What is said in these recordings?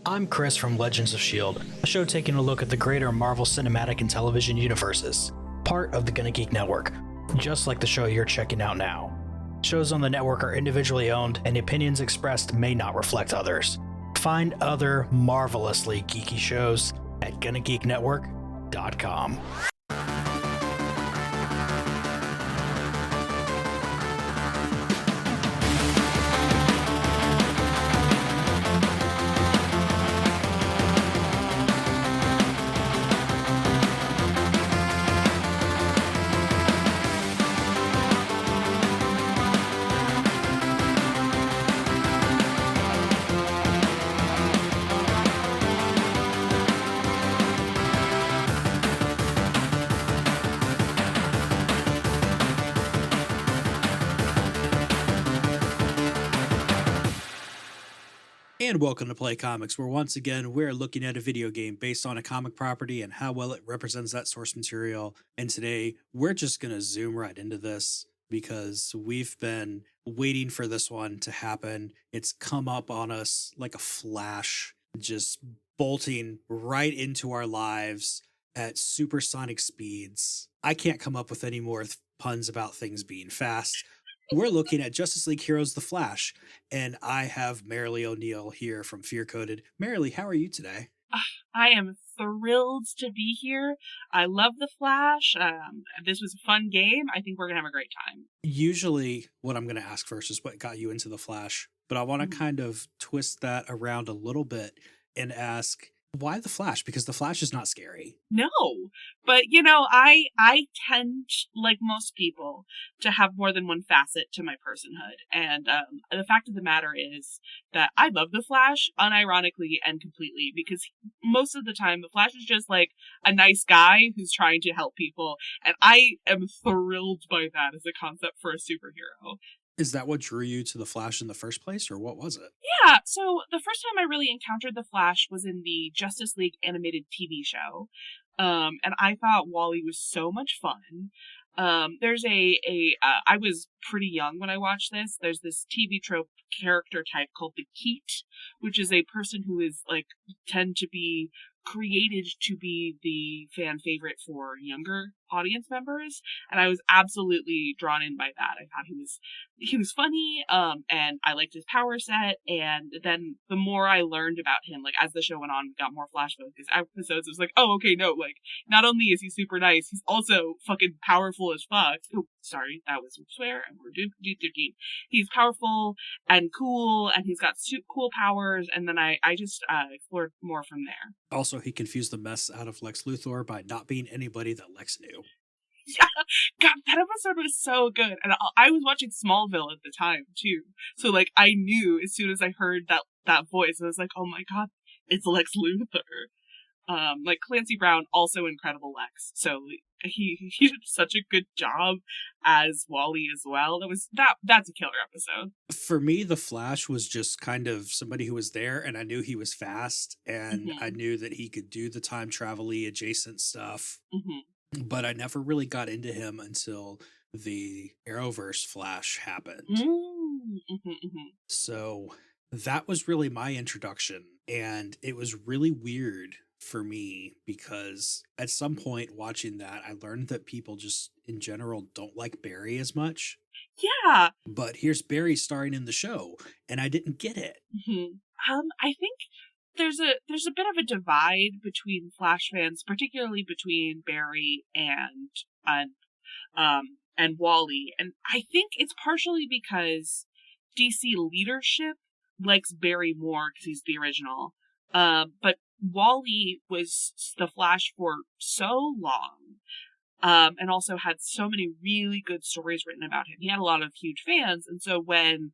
I'm Chris from Legends of S.H.I.E.L.D., a show taking a look at the greater Marvel Cinematic and Television universes, part of the Gonna Geek Network, just like the show you're checking out now. Shows on the network are individually owned, and the opinions expressed may not reflect others. Find other marvelously geeky shows at GonnaGeekNetwork.com. And welcome to Play Comics, where once again we're looking at a video game based on a comic property and how well it represents that source material. And today we're just going to zoom right into this because we've been waiting for this one to happen. It's come up on us like a flash, just bolting right into our lives at supersonic speeds. I can't come up with any more puns about things being fast. We're looking at Justice League Heroes The Flash, and I have Merrilee O'Neil here from Fear Coded. Merrilee, how are you today? I am thrilled to be here. I love The Flash. This was a fun game. I think we're going to have a great time. Usually what I'm going to ask first is what got you into The Flash, but I want to kind of twist that around a little bit and ask, why The Flash? Because The Flash is not scary. No, but I tend, like most people, to have more than one facet to my personhood. And the fact of the matter is that I love The Flash unironically and completely, because most of the time The Flash is just like a nice guy who's trying to help people. And I am thrilled by that as a concept for a superhero. Is that what drew you to The Flash in the first place, or what was it? Yeah, so the first time I really encountered The Flash was in the Justice League animated TV show. And I thought Wally was so much fun. There's I was pretty young when I watched this. There's this TV trope character type called the Keat, which is a person who is tend to be created to be the fan favorite for younger audience members, and I was absolutely drawn in by that. I thought he was funny, and I liked his power set. And then the more I learned about him, as the show went on, we got more Flash focused episodes. It was oh, okay, no, not only is he super nice, he's also fucking powerful as fuck. Oh, sorry, that was a swear, and we're doing PG-13. He's powerful and cool, and he's got cool powers, and then I just explored more from there. Also, he confused the mess out of Lex Luthor by not being anybody that Lex knew. Yeah, God, that episode was so good. And I was watching Smallville at the time, too. So, I knew as soon as I heard that voice, I was like, oh my God, it's Lex Luthor. Clancy Brown, also incredible Lex. So he did such a good job as Wally as well. That's a killer episode. For me, The Flash was just kind of somebody who was there, and I knew he was fast, and I knew that he could do the time travel-y adjacent stuff. But I never really got into him until the Arrowverse Flash happened. So that was really my introduction, and it was really weird for me because at some point watching that, I learned that people just in general don't like Barry as much. Yeah. But here's Barry starring in the show, and I didn't get it. I think there's a bit of a divide between Flash fans, particularly between Barry and Wally, and I think it's partially because DC leadership likes Barry more because he's the original. But Wally was the Flash for so long, and also had so many really good stories written about him. He had a lot of huge fans, and so when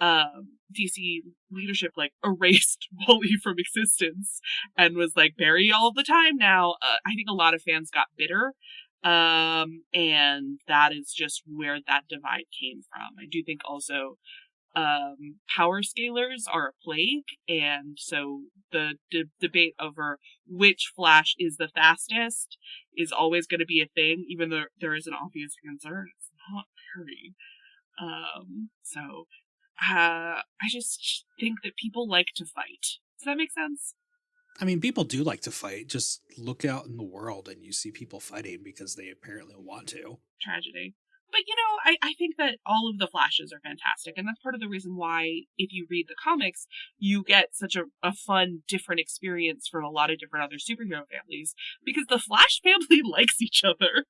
DC leadership erased Wally from existence and was Barry all the time now, I think a lot of fans got bitter, and that is just where that divide came from. I do think also power scalers are a plague, and so the debate over which Flash is the fastest is always going to be a thing, even though there is an obvious concern. It's not Barry. I just think that people like to fight. Does that make sense? I mean, people do like to fight. Just look out in the world and you see people fighting because they apparently want to. Tragedy. But, you know, I think that all of the Flashes are fantastic. And that's part of the reason why, if you read the comics, you get such a fun, different experience from a lot of different other superhero families. Because the Flash family likes each other.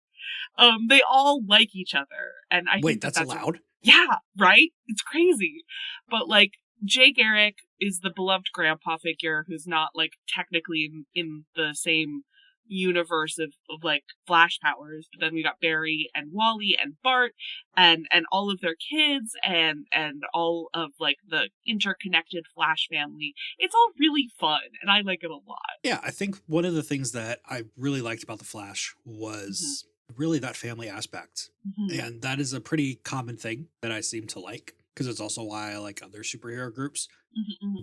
They all like each other. And I Wait, think that's allowed? Yeah, right? It's crazy. But, like, Jay Garrick is the beloved grandpa figure who's not, like, technically in the same universe of like Flash powers. But then we got Barry and Wally and Bart and all of their kids and all of like the interconnected Flash family. It's all really fun and I like it a lot. Yeah, I think one of the things that I really liked about the Flash was really that family aspect. And that is a pretty common thing that I seem to like, because it's also why I like other superhero groups.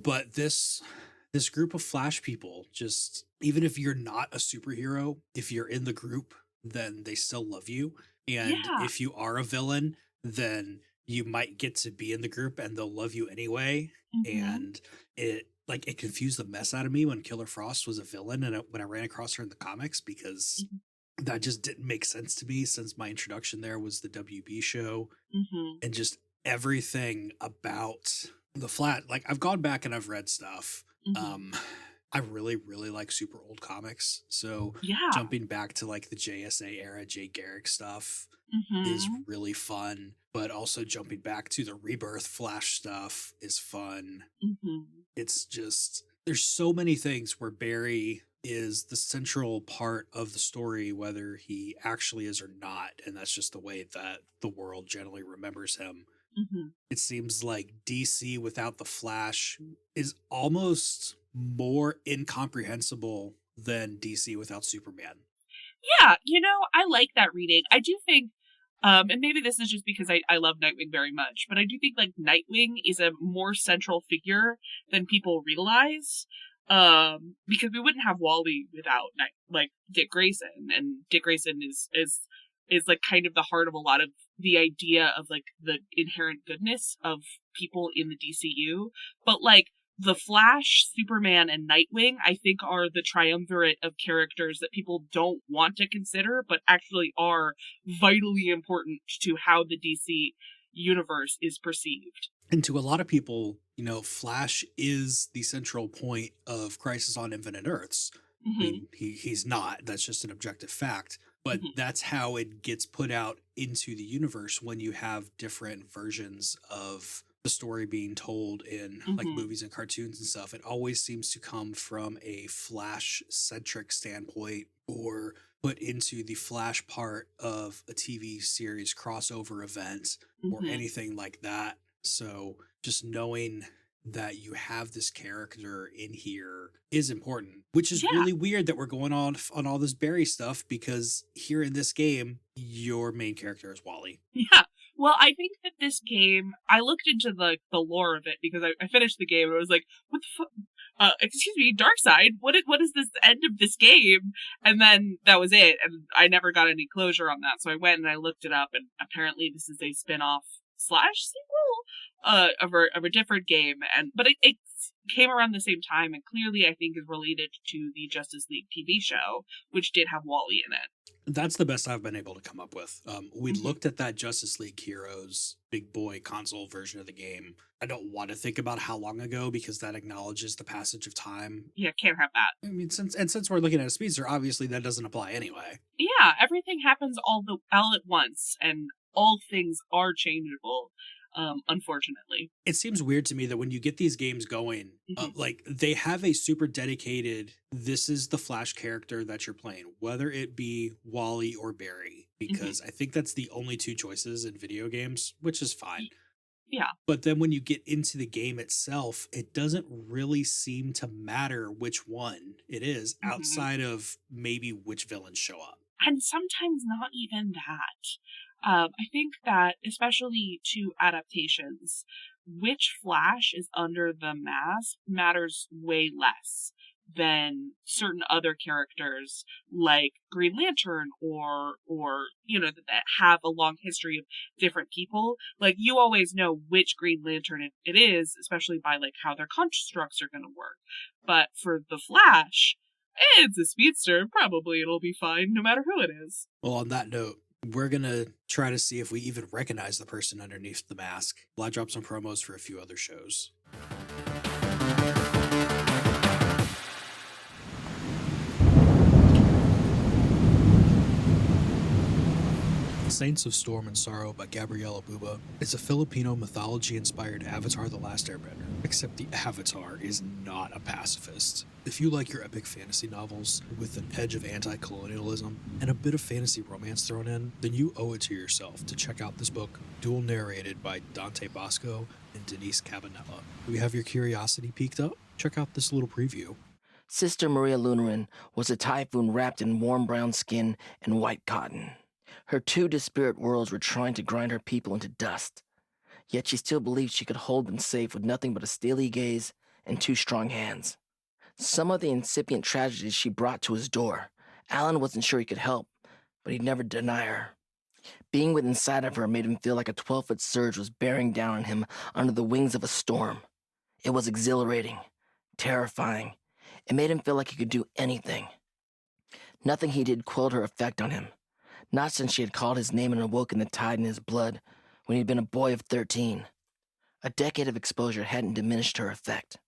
But this group of Flash people, just even if you're not a superhero, if you're in the group, then they still love you. And if you are a villain, then you might get to be in the group and they'll love you anyway. And it confused the mess out of me when Killer Frost was a villain and when I ran across her in the comics, because that just didn't make sense to me, since my introduction there was the WB show and just everything about the Flat. Like, I've gone back and I've read stuff. I really, really like super old comics. So jumping back to like the JSA era, Jay Garrick stuff is really fun. But also jumping back to the Rebirth Flash stuff is fun. It's just, there's so many things where Barry is the central part of the story, whether he actually is or not. And that's just the way that the world generally remembers him. It seems like DC without the Flash is almost more incomprehensible than DC without Superman. Yeah, you know, I like that reading. I do think, and maybe this is just because I love Nightwing very much, but I do think like Nightwing is a more central figure than people realize. Because we wouldn't have Wally without like Dick Grayson, and Dick Grayson is like kind of the heart of a lot of the idea of like the inherent goodness of people in the DCU. But like the Flash, Superman, and Nightwing, I think are the triumvirate of characters that people don't want to consider, but actually are vitally important to how the DC universe is perceived. And to a lot of people, you know, Flash is the central point of Crisis on Infinite Earths. I mean, he's not. That's just an objective fact. But that's how it gets put out into the universe when you have different versions of the story being told in like movies and cartoons and stuff. It always seems to come from a Flash-centric standpoint, or put into the Flash part of a TV series crossover event or anything like that. So just knowing that you have this character in here is important, which is really weird that we're going on all this Barry stuff, because here in this game, your main character is Wally. Yeah. Well, I think that this game, I looked into the lore of it because I finished the game and I was like, what the fuck? Excuse me, Darkseid, what is this end of this game? And then that was it. And I never got any closure on that. So I went and I looked it up, and apparently this is a spin-off / sequel of a different game. But it came around the same time, and clearly I think is related to the Justice League TV show, which did have Wally in it. That's the best I've been able to come up with. We looked at that Justice League Heroes big boy console version of the game. I don't want to think about how long ago, because that acknowledges the passage of time. Yeah, can't have that. I mean, since we're looking at a speedster, obviously that doesn't apply anyway. Yeah, everything happens all at once, and all things are changeable. Unfortunately, it seems weird to me that when you get these games going, like they have a super dedicated, this is the Flash character that you're playing, whether it be Wally or Barry, because I think that's the only two choices in video games, which is fine. Yeah. But then when you get into the game itself, it doesn't really seem to matter which one it is, outside of maybe which villains show up. And sometimes not even that. I think that, especially to adaptations, which Flash is under the mask matters way less than certain other characters like Green Lantern or that have a long history of different people. Like, you always know which Green Lantern it is, especially by like how their constructs are going to work. But for the Flash, it's a speedster. Probably it'll be fine no matter who it is. Well, on that note, we're going to try to see if we even recognize the person underneath the mask. Well, I dropped some promos for a few other shows. Saints of Storm and Sorrow by Gabriela Buba is a Filipino mythology-inspired Avatar: The Last Airbender, except the Avatar is not a pacifist. If you like your epic fantasy novels with an edge of anti-colonialism and a bit of fantasy romance thrown in, then you owe it to yourself to check out this book, dual narrated by Dante Bosco and Denise Cabanella. Do we have your curiosity piqued up? Check out this little preview. Sister Maria Lunarin was a typhoon wrapped in warm brown skin and white cotton. Her two disparate worlds were trying to grind her people into dust. Yet she still believed she could hold them safe with nothing but a steely gaze and two strong hands. Some of the incipient tragedies she brought to his door, Alan wasn't sure he could help, but he'd never deny her. Being within sight of her made him feel like a 12-foot surge was bearing down on him under the wings of a storm. It was exhilarating, terrifying. It made him feel like he could do anything. Nothing he did quelled her effect on him. Not since she had called his name and awoken the tide in his blood when he'd been a boy of 13. A decade of exposure hadn't diminished her effect.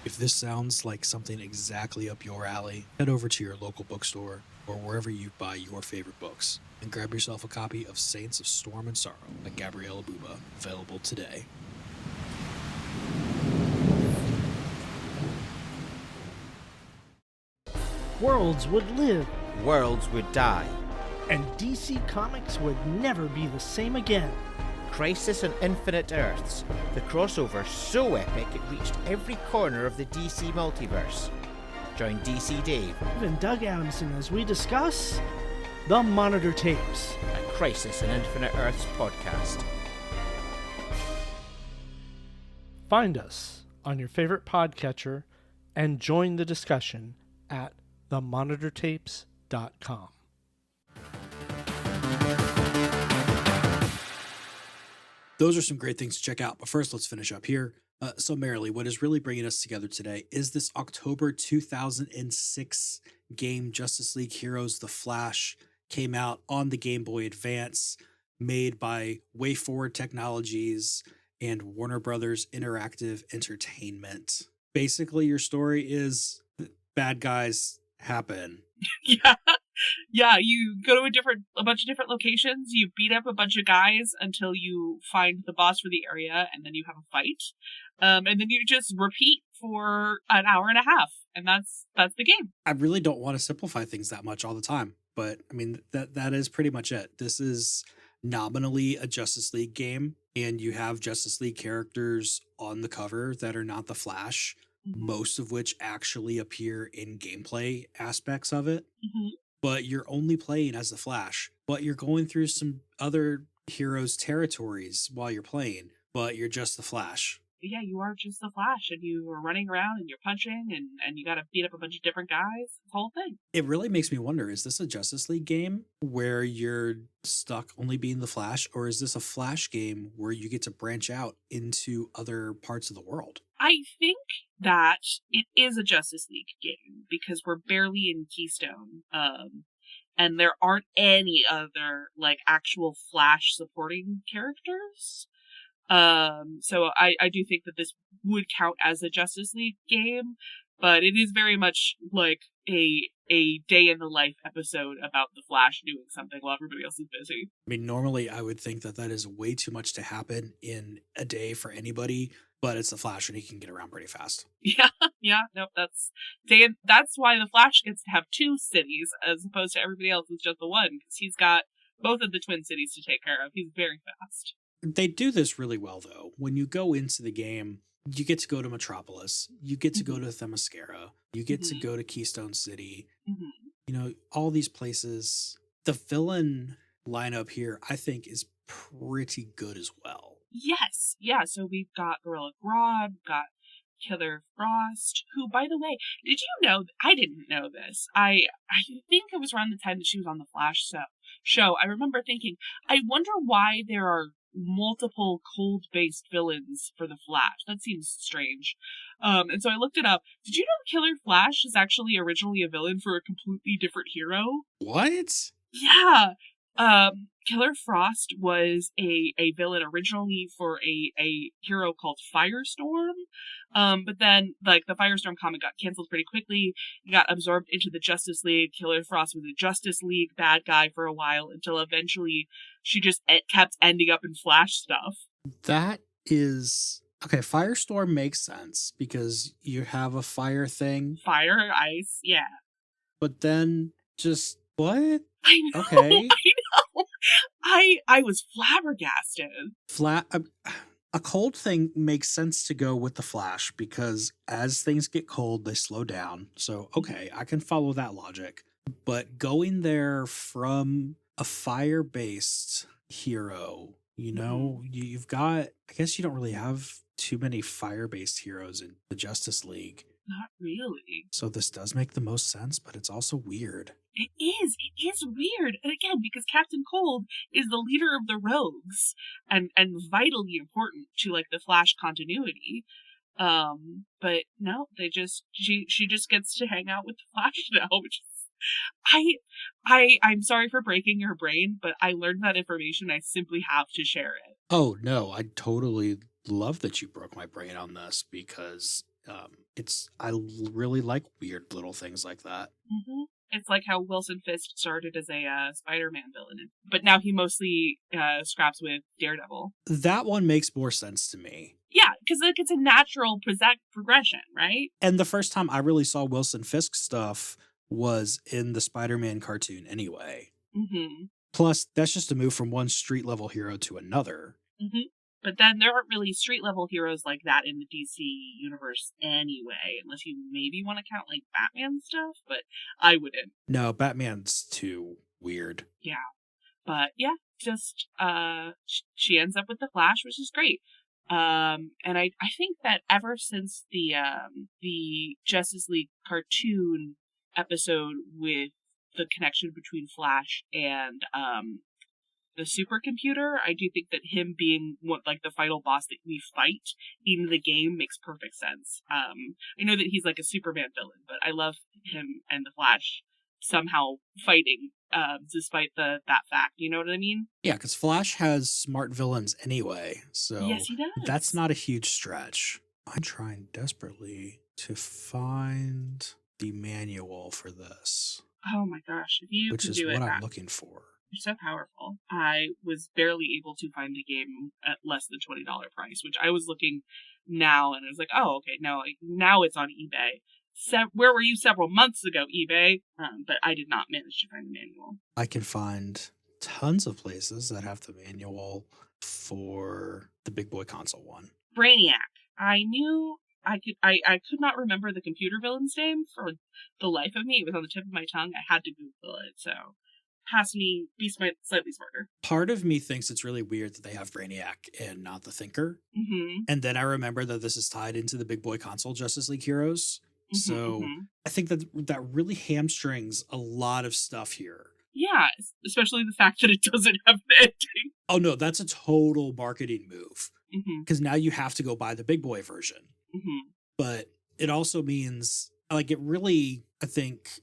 If this sounds like something exactly up your alley, head over to your local bookstore or wherever you buy your favorite books and grab yourself a copy of Saints of Storm and Sorrow by Gabriela Buba, available today. Worlds would live, Worlds would die. and DC Comics would never be the same again. Crisis on Infinite Earths. The crossover so epic it reached every corner of the DC multiverse. Join DC Dave, Even Doug Adamson as we discuss the Monitor Tapes. a Crisis on Infinite Earths podcast. Find us on your favorite podcatcher and join the discussion at themonitortapes.com. Those are some great things to check out, but first let's finish up here. So Merrilee, what is really bringing us together today is this October 2006 game, Justice League Heroes: The Flash, came out on the Game Boy Advance, made by WayForward Technologies and Warner Brothers Interactive Entertainment. Basically, your story is bad guys happen. Yeah, you go to a bunch of different locations, you beat up a bunch of guys until you find the boss for the area, and then you have a fight. And then you just repeat for an hour and a half, and that's the game. I really don't want to simplify things that much all the time, but I mean that is pretty much it. This is nominally a Justice League game, and you have Justice League characters on the cover that are not the Flash, most of which actually appear in gameplay aspects of it. Mm-hmm. But you're only playing as the Flash, but you're going through some other heroes' territories while you're playing, but you're just the Flash. Yeah, you are just the Flash, and you are running around, and you're punching, and you gotta beat up a bunch of different guys. The whole thing. It really makes me wonder, is this a Justice League game where you're stuck only being the Flash, or is this a Flash game where you get to branch out into other parts of the world? I think that it is a Justice League game because we're barely in Keystone, and there aren't any other like actual Flash supporting characters. So I do think that this would count as a Justice League game, but it is very much like a day in the life episode about the Flash doing something while everybody else is busy. I mean, normally I would think that is way too much to happen in a day for anybody, but it's the Flash and he can get around pretty fast. Yeah, nope, that's why the Flash gets to have two cities as opposed to everybody else with just the one, because he's got both of the Twin Cities to take care of. He's very fast. They do this really well, though. When you go into the game, you get to go to Metropolis, you get to go to Themyscira, you get to go to Keystone City, you know, all these places. The villain lineup here, I think, is pretty good as well. Yes, yeah, so we've got Gorilla Grodd, we've got Killer Frost, who, by the way, did you know, I didn't know this. I think it was around the time that she was on the Flash show. I remember thinking, I wonder why there are multiple cold-based villains for the Flash. That seems strange. And so I looked it up. Did you know Killer Flash is actually originally a villain for a completely different hero? What? Yeah. Killer Frost was a villain originally for a hero called Firestorm. But then, like, the Firestorm comic got canceled pretty quickly. It got absorbed into the Justice League. Killer Frost was a Justice League bad guy for a while until eventually she just kept ending up in Flash stuff. That is... Okay, Firestorm makes sense because you have a fire thing. Fire, ice, yeah. But then just... What? I know, Okay. I know. I was flabbergasted. A cold thing makes sense to go with the Flash because as things get cold, they slow down. So, okay, I can follow that logic. But going there from a fire-based hero, you know, you've got... I guess you don't really have too many fire-based heroes in the Justice League. Not really. So this does make the most sense, but it's also weird. It is weird. And again, because Captain Cold is the leader of the Rogues and vitally important to, like, the Flash continuity. But no, she just gets to hang out with the Flash now, which is, I'm sorry for breaking your brain, but I learned that information. I simply have to share it. Oh no, I totally love that you broke my brain on this because I really like weird little things like that. Mm-hmm. It's like how Wilson Fisk started as a Spider-Man villain, but now he mostly scraps with Daredevil. That one makes more sense to me. Yeah, because like it's a natural progression, right? And the first time I really saw Wilson Fisk stuff was in the Spider-Man cartoon anyway. Mm-hmm. Plus, that's just a move from one street-level hero to another. Mm-hmm. But then there aren't really street-level heroes like that in the DC universe anyway, unless you maybe want to count, like, Batman stuff, but I wouldn't. No, Batman's too weird. Yeah. But, yeah, just, she ends up with the Flash, which is great. And I think that ever since the Justice League cartoon episode with the connection between Flash and, the supercomputer, I do think that him being the final boss that we fight in the game makes perfect sense. I know that he's like a Superman villain, but I love him and the Flash somehow fighting, despite that fact. You know what I mean? Yeah, because Flash has smart villains anyway, so yes, he does. That's not a huge stretch. I'm trying desperately to find the manual for this. Oh my gosh, if you which can is do what it, I'm looking for. You're so powerful. I was barely able to find a game at less than $20 price, which I was looking now, and I was like, oh, okay, no, now it's on eBay. Where were you several months ago, eBay? But I did not manage to find the manual. I can find tons of places that have the manual for the Big Boy Console one. Brainiac. I knew I could not remember the computer villain's name for the life of me. It was on the tip of my tongue. I had to Google it, so... Past me, be slightly smarter. Part of me thinks it's really weird that they have Brainiac and not the Thinker. Mm-hmm. And then I remember that this is tied into the Big Boy Console Justice League heroes. Mm-hmm, so I think that really hamstrings a lot of stuff here. Yeah, especially the fact that it doesn't have an ending. Oh no, that's a total marketing move. Because Mm-hmm. now you have to go buy the Big Boy version. Mm-hmm. But it also means, like, it really, I think,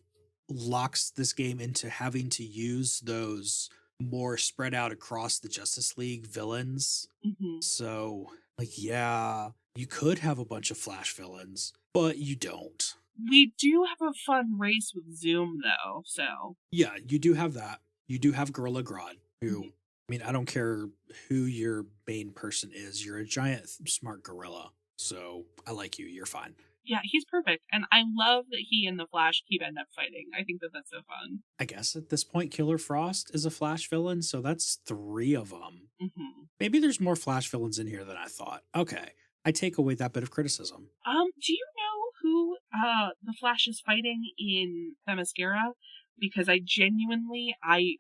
locks this game into having to use those more spread out across the Justice League villains. Mm-hmm. So, like, yeah, you could have a bunch of Flash villains, but you don't. We do have a fun race with Zoom, though, so... Yeah, you do have that. You do have Gorilla Grodd, who, I mean, I don't care who your main person is. You're a giant, smart gorilla. So, I like you. You're fine. Yeah, he's perfect. And I love that he and the Flash keep end up fighting. I think that that's so fun. I guess at this point, Killer Frost is a Flash villain, so that's 3 of them. Mm-hmm. Maybe there's more Flash villains in here than I thought. Okay, I take away that bit of criticism. Do you know who the Flash is fighting in Themyscira? because I genuinely, I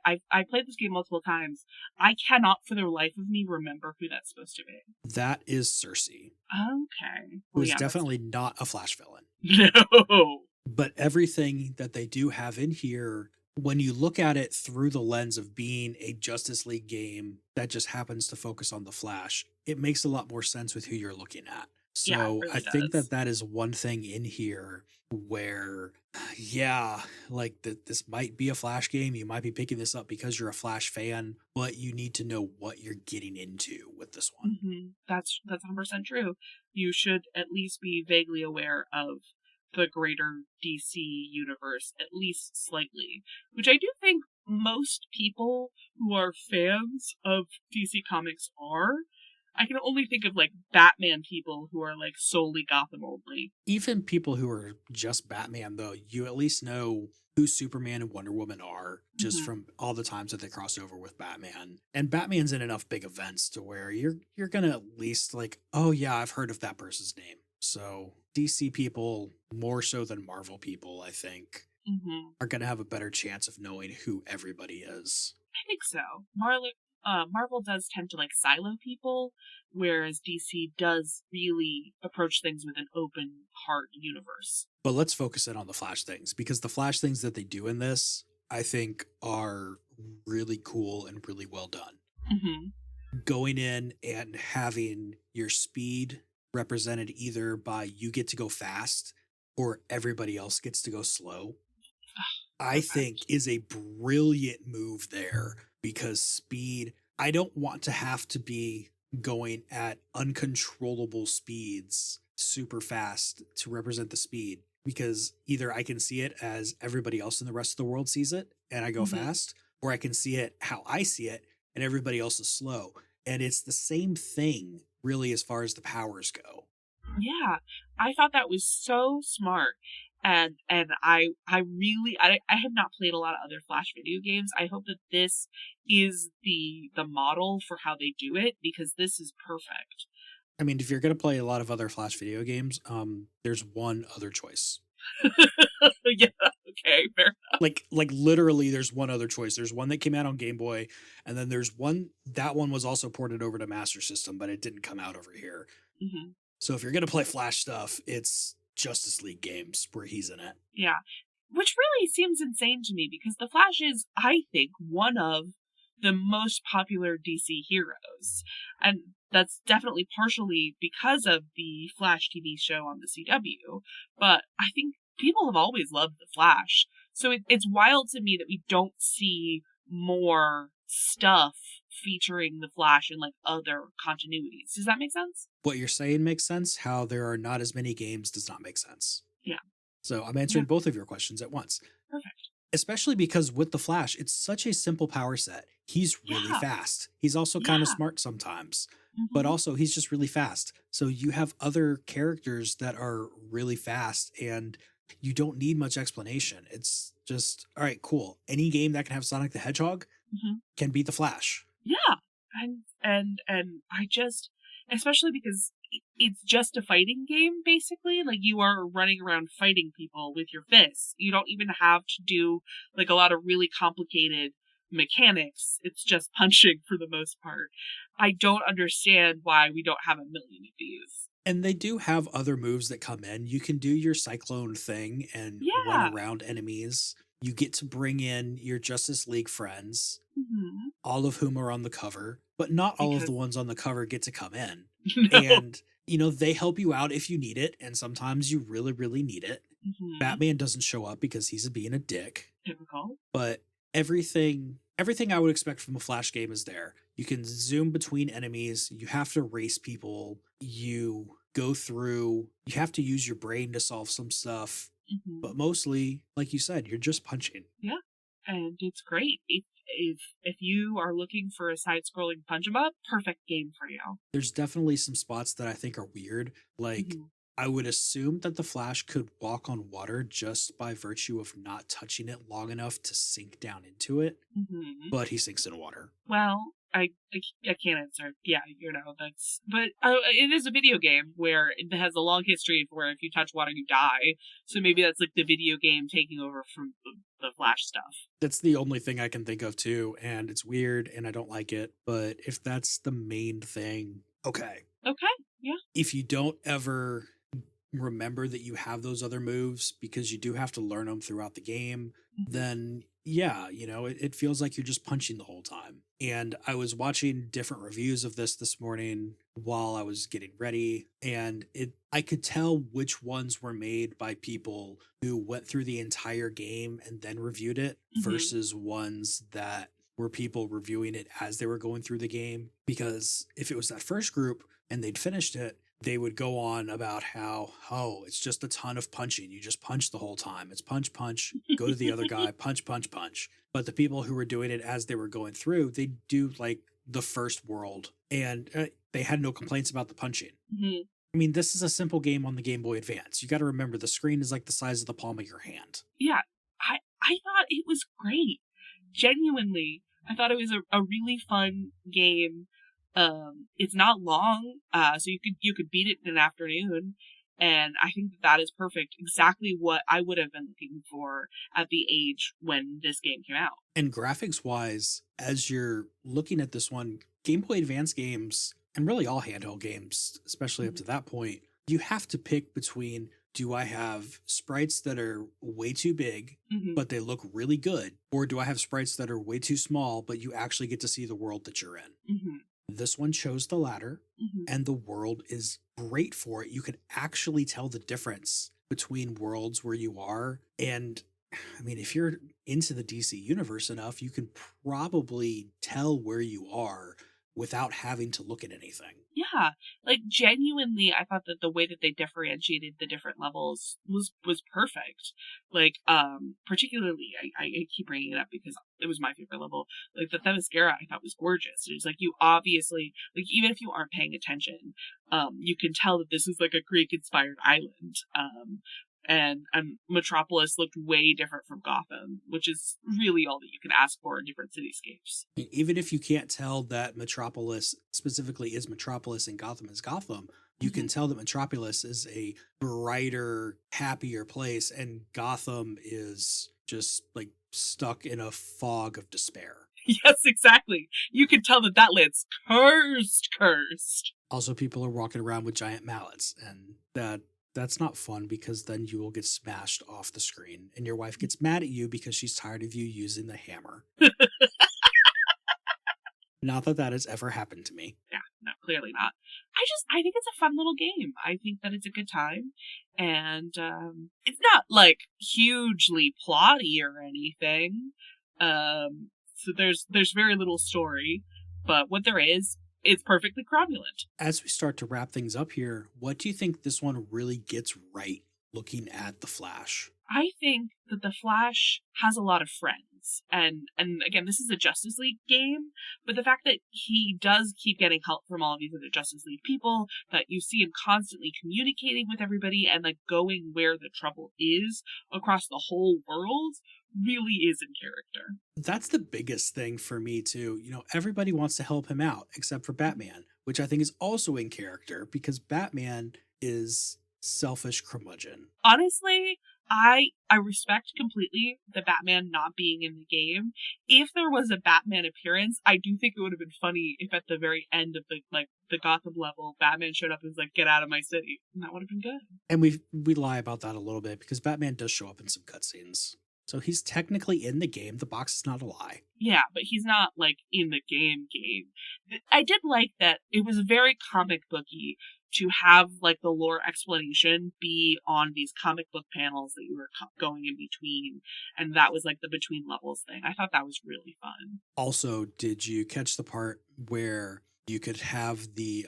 played this game multiple times. I cannot for the life of me remember who that's supposed to be. That is Cersei, Okay. who is definitely not a Flash villain. No. But everything that they do have in here, when you look at it through the lens of being a Justice League game that just happens to focus on the Flash, it makes a lot more sense with who you're looking at. So Yeah, it really I think does. that is one thing in here where, yeah, like this might be a Flash game. You might be picking this up because you're a Flash fan, but you need to know what you're getting into with this one. Mm-hmm. That's 100% true. You should at least be vaguely aware of the greater DC universe, at least slightly, which I do think most people who are fans of DC Comics are. I can only think of like Batman people who are like solely Gotham only. Even people who are just Batman, though, you at least know who Superman and Wonder Woman are just from all the times that they cross over with Batman. And Batman's in enough big events to where you're gonna at least like, oh yeah, I've heard of that person's name. So DC people, more so than Marvel people, I think, are gonna have a better chance of knowing who everybody is. I think so. Marvel does tend to like silo people, whereas DC does really approach things with an open heart universe. But let's focus in on the Flash things, because the Flash things that they do in this, I think, are really cool and really well done. Going in and having your speed represented either by you get to go fast or everybody else gets to go slow, I think is a brilliant move there, because speed, I don't want to have to be going at uncontrollable speeds super fast to represent the speed, because either I can see it as everybody else in the rest of the world sees it and I go fast, or I can see it how I see it and everybody else is slow. And it's the same thing really as far as the powers go. Yeah, I thought that was so smart. And I have not played a lot of other Flash video games. I hope that this is the model for how they do it, because this is perfect. I mean, if you're going to play a lot of other Flash video games, there's one other choice. Yeah, okay, fair enough. Like literally there's one other choice. There's one that came out on Game Boy, and then there's one, that one was also ported over to Master System, but it didn't come out over here. So if you're going to play Flash stuff, it's Justice League games where he's in it. Yeah, which really seems insane to me, because the Flash is, I think, one of the most popular DC heroes. And that's definitely partially because of the Flash TV show on the CW. But I think people have always loved the Flash. So it's wild to me that we don't see more stuff featuring the Flash in like other continuities. Does that make sense? What you're saying makes sense. How there are not as many games does not make sense. Yeah. So I'm answering both of your questions at once. Perfect. Especially because with the Flash, it's such a simple power set. He's really fast. He's also kind of smart sometimes, but also he's just really fast. So you have other characters that are really fast and you don't need much explanation. It's just, all right, cool. Any game that can have Sonic the Hedgehog can beat the Flash. Yeah. And I just, especially because it's just a fighting game, basically. Like, you are running around fighting people with your fists. You don't even have to do like a lot of really complicated mechanics. It's just punching for the most part. I don't understand why we don't have a million of these. And they do have other moves that come in. You can do your cyclone thing and run around enemies. You get to bring in your Justice League friends, all of whom are on the cover, but not all of the ones on the cover get to come in. No. And, you know, they help you out if you need it. And sometimes you really, really need it. Batman doesn't show up because he's being a dick. Typical. But everything I would expect from a Flash game is there. You can zoom between enemies. You have to race people. You go through. You have to use your brain to solve some stuff. But mostly, like you said, you're just punching. Yeah, and it's great. If you are looking for a side-scrolling punch 'em up, perfect game for you. There's definitely some spots that I think are weird. Like, I would assume that the Flash could walk on water just by virtue of not touching it long enough to sink down into it. But he sinks in water. Well, I can't answer. Yeah, that's, but it is a video game where it has a long history of where if you touch water, you die. So maybe that's like the video game taking over from the Flash stuff. That's the only thing I can think of too. And it's weird and I don't like it. But if that's the main thing, okay. Okay. Yeah. If you don't ever remember that you have those other moves because you do have to learn them throughout the game, then yeah, it feels like you're just punching the whole time. And I was watching different reviews of this morning while I was getting ready, and I could tell which ones were made by people who went through the entire game and then reviewed it versus ones that were people reviewing it as they were going through the game. Because if it was that first group and they'd finished it, they would go on about how, it's just a ton of punching. You just punch the whole time. It's punch, punch, go to the other guy, punch, punch, punch. But the people who were doing it as they were going through, they do like the first world and they had no complaints about the punching. I mean, this is a simple game on the Game Boy Advance. You got to remember the screen is like the size of the palm of your hand. Yeah, I thought it was great. Genuinely, I thought it was a really fun game. It's not long, so you could beat it in an afternoon, and I think that is perfect. Exactly what I would have been looking for at the age when this game came out. And graphics wise, as you're looking at this one, Game Boy Advance games, and really all handheld games, especially up to that point, you have to pick between, do I have sprites that are way too big, but they look really good? Or do I have sprites that are way too small, but you actually get to see the world that you're in? This one chose the latter, and the world is great for it. You can actually tell the difference between worlds where you are. And I mean, if you're into the DC universe enough, you can probably tell where you are without having to look at anything. Yeah, like genuinely, I thought that the way that they differentiated the different levels was perfect. Like, particularly, I keep bringing it up because it was my favorite level. Like the Themyscira, I thought was gorgeous. It was like you obviously, like even if you aren't paying attention, you can tell that this is like a Greek-inspired island. And Metropolis looked way different from Gotham, which is really all that you can ask for in different cityscapes. Even if you can't tell that Metropolis specifically is Metropolis and Gotham is Gotham, you can tell that Metropolis is a brighter, happier place, and Gotham is just like stuck in a fog of despair. Yes, exactly. You can tell that land's cursed. Also, people are walking around with giant mallets, and that's not fun because then you will get smashed off the screen and your wife gets mad at you because she's tired of you using the hammer. Not that has ever happened to me. Yeah, no, clearly not. I think it's a fun little game. I think that it's a good time. And it's not like hugely plotty or anything. So there's very little story, but what there is, it's perfectly cromulent. As we start to wrap things up here, what do you think this one really gets right looking at the Flash? I think that the Flash has a lot of friends. And again, this is a Justice League game, but the fact that he does keep getting help from all of these other Justice League people, that you see him constantly communicating with everybody and like going where the trouble is across the whole world, really is in character. That's the biggest thing for me too. Everybody wants to help him out except for Batman, which I think is also in character because Batman is selfish curmudgeon. Honestly, I respect completely the Batman not being in the game. If there was a Batman appearance, I do think it would have been funny if at the very end of the Gotham level, Batman showed up and was like, "Get out of my city." And that would have been good. And we lie about that a little bit because Batman does show up in some cutscenes. So he's technically in the game. The box is not a lie. Yeah, but he's not like in the game. I did like that it was very comic booky to have like the lore explanation be on these comic book panels that you were going in between, and that was like the between levels thing. I thought that was really fun. Also, did you catch the part where you could have the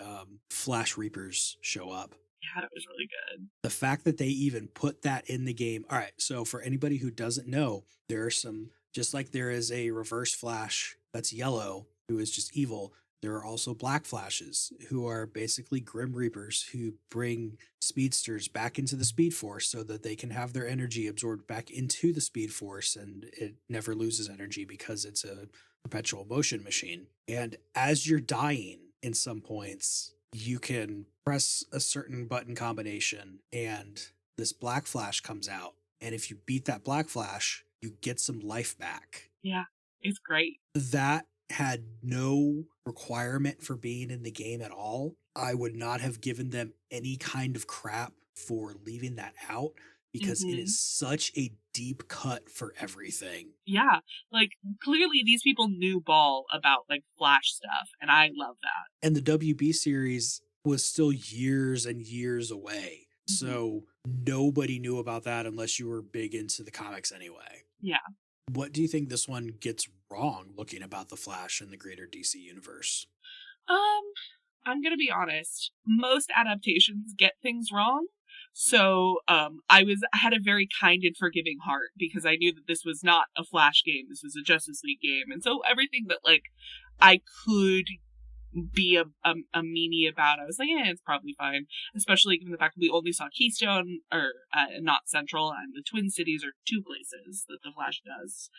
Flash Reapers show up? Yeah, that was really good. The fact that they even put that in the game. All right, so for anybody who doesn't know, there are some, just like there is a reverse Flash that's yellow, who is just evil, There are also Black Flashes, who are basically Grim Reapers who bring speedsters back into the Speed Force so that they can have their energy absorbed back into the Speed Force, and it never loses energy because it's a perpetual motion machine. And as you're dying in some points, you can press a certain button combination and this Black Flash comes out. And if you beat that Black Flash, you get some life back. Yeah, it's great. That had no requirement for being in the game at all. I would not have given them any kind of crap for leaving that out because it is such a deep cut for everything. Yeah, like clearly these people knew ball about like Flash stuff, and I love that. And the WB series was still years and years away. So nobody knew about that unless you were big into the comics anyway. Yeah. What do you think this one gets wrong looking about the Flash in the greater DC universe? I'm gonna be honest. Most adaptations get things wrong. So I had a very kind and forgiving heart because I knew that this was not a Flash game. This was a Justice League game. And so everything that like I could be a meanie about, I was like, it's probably fine. Especially given the fact that we only saw Keystone or not Central, and the Twin Cities are two places that the Flash does.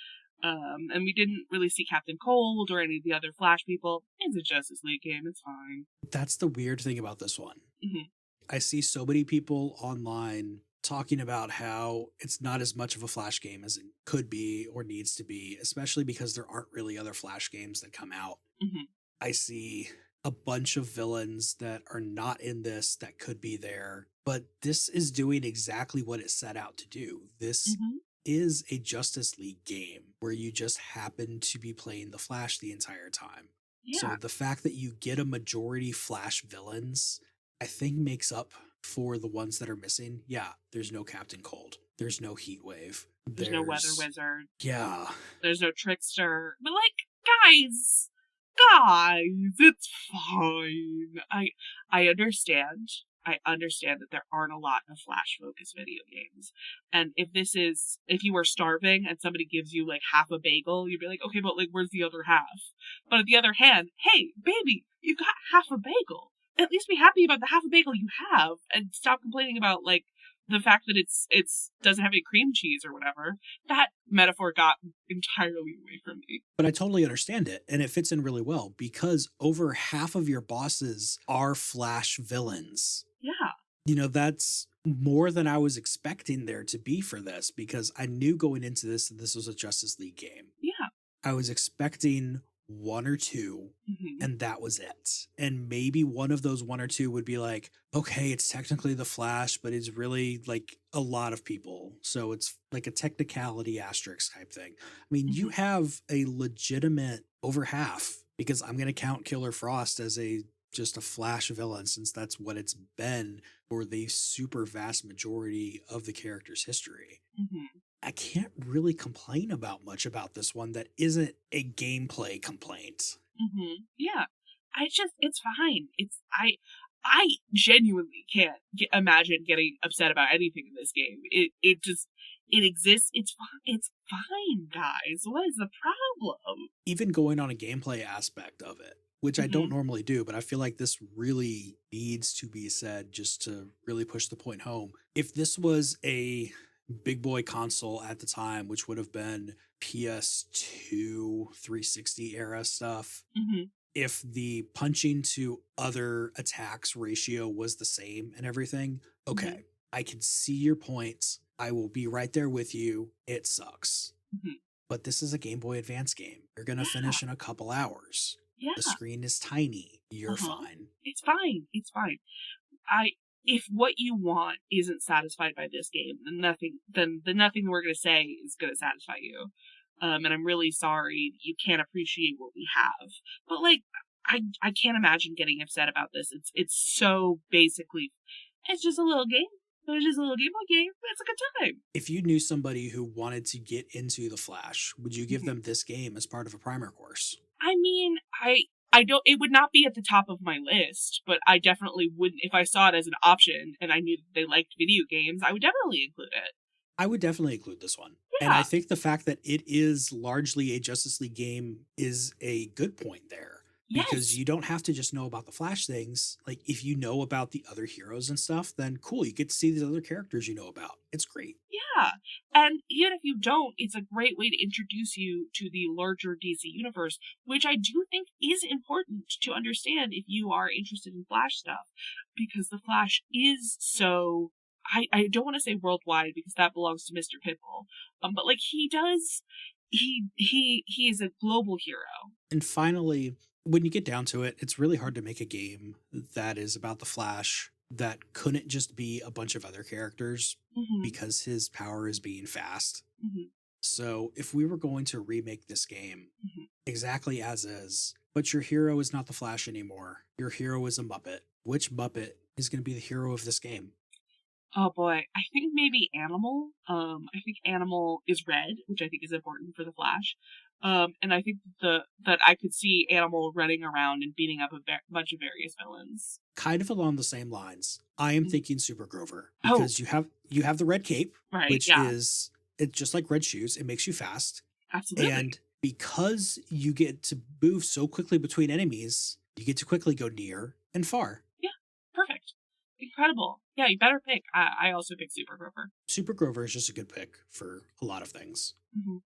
And we didn't really see Captain Cold or any of the other Flash people. It's a Justice League game. It's fine. That's the weird thing about this one. Mm-hmm. I see so many people online talking about how it's not as much of a Flash game as it could be or needs to be, especially because there aren't really other Flash games that come out. Mm-hmm. I see a bunch of villains that are not in this that could be there, but this is doing exactly what it set out to do. This is a Justice League game where you just happen to be playing the Flash the entire time. Yeah. So the fact that you get a majority Flash villains, I think makes up for the ones that are missing. Yeah, there's no Captain Cold. There's no Heat Wave. There's no Weather Wizard. Yeah. There's no Trickster. But like, guys, it's fine. I understand. I understand that there aren't a lot of Flash focused video games. And if you were starving and somebody gives you like half a bagel, you'd be like, okay, but like, where's the other half? But on the other hand, hey, baby, you got half a bagel. At least be happy about the half a bagel you have and stop complaining about like the fact that it's doesn't have any cream cheese or whatever. That metaphor got entirely away from me. But I totally understand it, and it fits in really well because over half of your bosses are Flash villains. Yeah. You know, that's more than I was expecting there to be for this because I knew going into this that this was a Justice League game. Yeah. I was expecting one or two, and that was it. And maybe one of those one or two would be like, okay, it's technically the Flash, but it's really like a lot of people. So it's like a technicality asterisk type thing. I mean, you have a legitimate over half because I'm going to count Killer Frost as just a Flash villain since that's what it's been for the super vast majority of the character's history. I can't really complain about much about this one that isn't a gameplay complaint. Yeah. It's fine. I genuinely can't imagine getting upset about anything in this game. It exists. It's fine, guys. What is the problem? Even going on a gameplay aspect of it, which I don't normally do, but I feel like this really needs to be said just to really push the point home. If this was a big boy console at the time, which would have been PS2, 360 era stuff, if the punching to other attacks ratio was the same and everything, okay, I can see your points. I will be right there with you. It sucks. But this is a Game Boy Advance game. You're going to finish in a couple hours. Yeah. The screen is tiny. You're fine. It's fine. It's fine. If what you want isn't satisfied by this game, then nothing we're going to say is going to satisfy you. And I'm really sorry you can't appreciate what we have. But like, I can't imagine getting upset about this. It's so basically, it's just a little game. It's just a little Game Boy game. It's a good time. If you knew somebody who wanted to get into the Flash, would you give them this game as part of a primer course? I mean, I don't, it would not be at the top of my list, but I definitely wouldn't, if I saw it as an option and I knew that they liked video games, I would definitely include it. I would definitely include this one. Yeah. And I think the fact that it is largely a Justice League game is a good point there. because Yes. you don't have to just know about the Flash things. Like, if you know about the other heroes and stuff, then cool, you get to see these other characters you know about. It's great. Yeah. And even if you don't, it's a great way to introduce you to the larger DC universe, which I do think is important to understand if you are interested in Flash stuff, because the Flash is so, I don't want to say worldwide because that belongs to Mr. Pitbull. But like he is a global hero. And finally, when you get down to it, it's really hard to make a game that is about the Flash that couldn't just be a bunch of other characters Mm-hmm. because his power is being fast. Mm-hmm. So if we were going to remake this game Mhm. exactly as is, but your hero is not the Flash anymore, your hero is a Muppet, which Muppet is going to be the hero of this game? Oh boy, I think maybe Animal. I think Animal is red, which I think is important for the Flash. And I think that I could see Animal running around and beating up a bunch of various villains. Kind of along the same lines, I am Mhm. thinking Super Grover, Oh. because you have the red cape, Right? which Yeah, is, it's just like red shoes. It makes you fast. absolutely. And because you get to move so quickly between enemies, you get to quickly go near and far. Perfect. Incredible. Yeah, you better pick. I also pick Super Grover. Super Grover is just a good pick for a lot of things. Mm-hmm.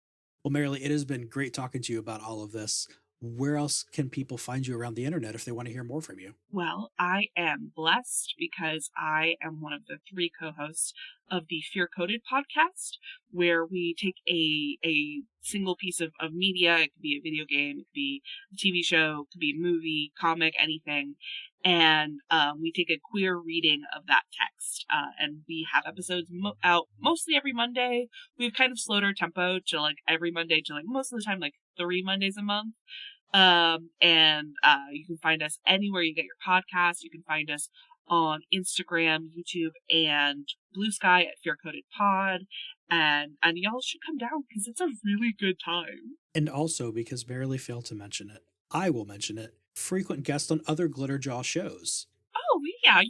Well, Merrilee, it has been great talking to you about all of this. Where else can people find you around the internet if they want to hear more from you? Well, I am blessed because I am one of the 3 co-hosts of the Fear Coded podcast, where we take a single piece of media. It could be a video game, it could be a TV show, it could be a movie, comic, anything. And we take a queer reading of that text. And we have episodes out mostly every Monday. We've kind of slowed our tempo to like every Monday to like most of the time, like 3 Mondays a month. And you can find us anywhere you get your podcasts. You can find us on Instagram, YouTube, and Blue Sky at Fear Coded Pod. And y'all should come down because it's a really good time. And also, because Merrilee failed to mention it, I will mention it. Frequent guest on other Glitterjaw shows. Oh yeah,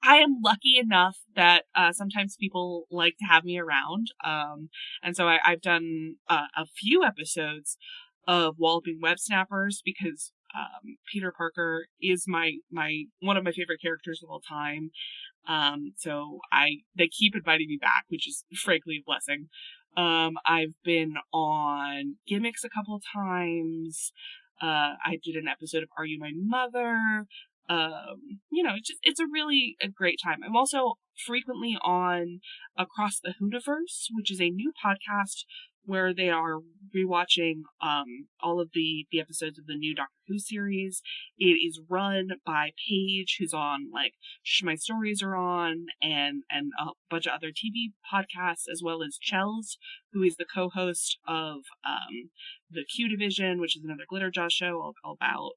I am lucky enough that sometimes people like to have me around. And so I've done a few episodes of Walloping Web Snappers because Peter Parker is my one of my favorite characters of all time. So they keep inviting me back, which is frankly a blessing. I've been on Gimmicks a couple of times. I did an episode of Are You My Mother? It's a great time. I'm also frequently on Across the Hooniverse, which is a new podcast where they are rewatching all of the episodes of the new Doctor Who series. It is run by Paige, who's on like My Stories Are On and a bunch of other TV podcasts, as well as Chels, who is the co-host of the Q Division, which is another Glitterjaw show all about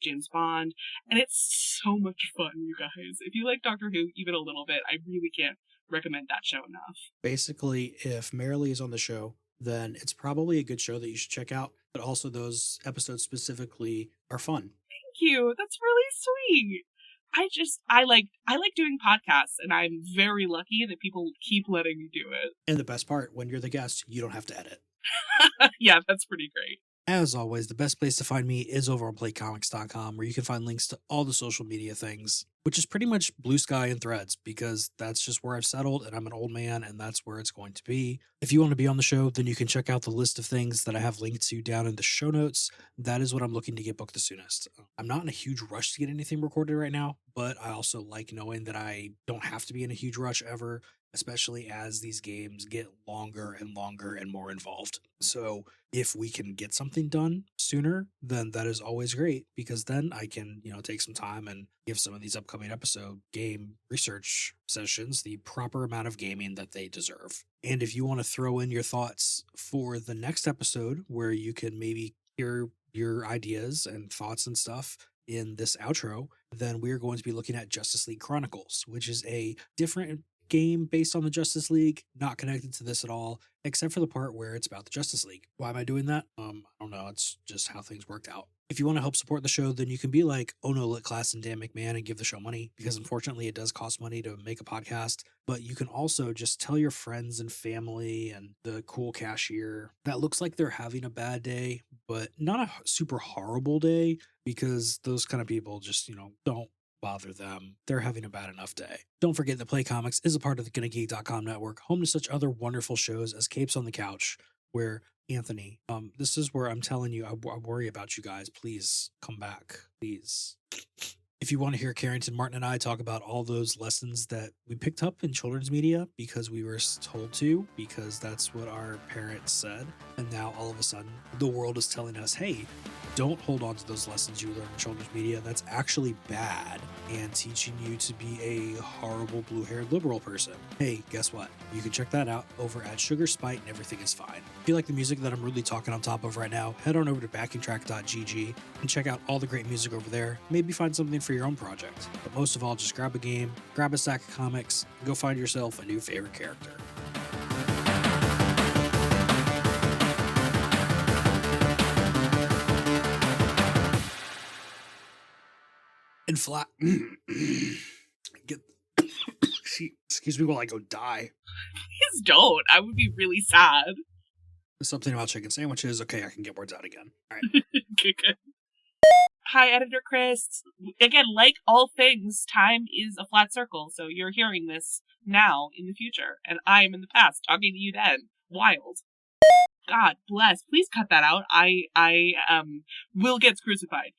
James Bond. And it's so much fun, you guys. If you like Doctor Who even a little bit, I really can't recommend that show enough. Basically, if Merrilee is on the show, then it's probably a good show that you should check out. But also, those episodes specifically are fun. Thank you. That's really sweet. I like doing podcasts, and I'm very lucky that people keep letting me do it. And the best part, when you're the guest, you don't have to edit. Yeah, that's pretty great. As always, the best place to find me is over on playcomics.com, where you can find links to all the social media things, which is pretty much Blue Sky and Threads, because that's just where I've settled, and I'm an old man, and that's where it's going to be. If you want to be on the show, then you can check out the list of things that I have linked to down in the show notes. That is what I'm looking to get booked the soonest. I'm not in a huge rush to get anything recorded right now, but I also like knowing that I don't have to be in a huge rush ever, especially as these games get longer and longer and more involved. So if we can get something done sooner, then that is always great, because then I can, take some time and give some of these upcoming episode game research sessions the proper amount of gaming that they deserve. And if you want to throw in your thoughts for the next episode, where you can maybe hear your ideas and thoughts and stuff in this outro, then we're going to be looking at Justice League Chronicles, which is a different game based on the Justice League, not connected to this at all, except for the part where it's about the Justice League. Why am I doing that? I don't know. It's just how things worked out. If you want to help support the show, then you can be like Ono Lit Class and Dan McMahon and give the show money, because unfortunately it does cost money to make a podcast. But you can also just tell your friends and family and the cool cashier that looks like they're having a bad day, but not a super horrible day, because those kind of people just, don't bother them. They're having a bad enough day. Don't forget that Play Comics is a part of the GonnaGeek.com network, home to such other wonderful shows as Capes on the Couch, where Anthony, this is where I'm telling you, I worry about you guys. Please come back, please. If you want to hear Carrington, Martin, and I talk about all those lessons that we picked up in children's media because we were told to, because that's what our parents said, and now all of a sudden the world is telling us, hey, don't hold on to those lessons you learned in children's media. That's actually bad and teaching you to be a horrible blue-haired liberal person. Hey, guess what? You can check that out over at Sugar Spite and Everything is Fine. If you like the music that I'm really talking on top of right now, head on over to backingtrack.gg and check out all the great music over there. Maybe find something for your own project. But most of all, just grab a game, grab a stack of comics, and go find yourself a new favorite character. And flat. Get. Excuse me while I go die. Please don't. I would be really sad. Something about chicken sandwiches. Okay, I can get words out again. All right. Good. Hi, Editor Chris. Again, like all things, time is a flat circle, so you're hearing this now in the future, and I am in the past talking to you then. Wild. God bless. Please cut that out. I will get crucified.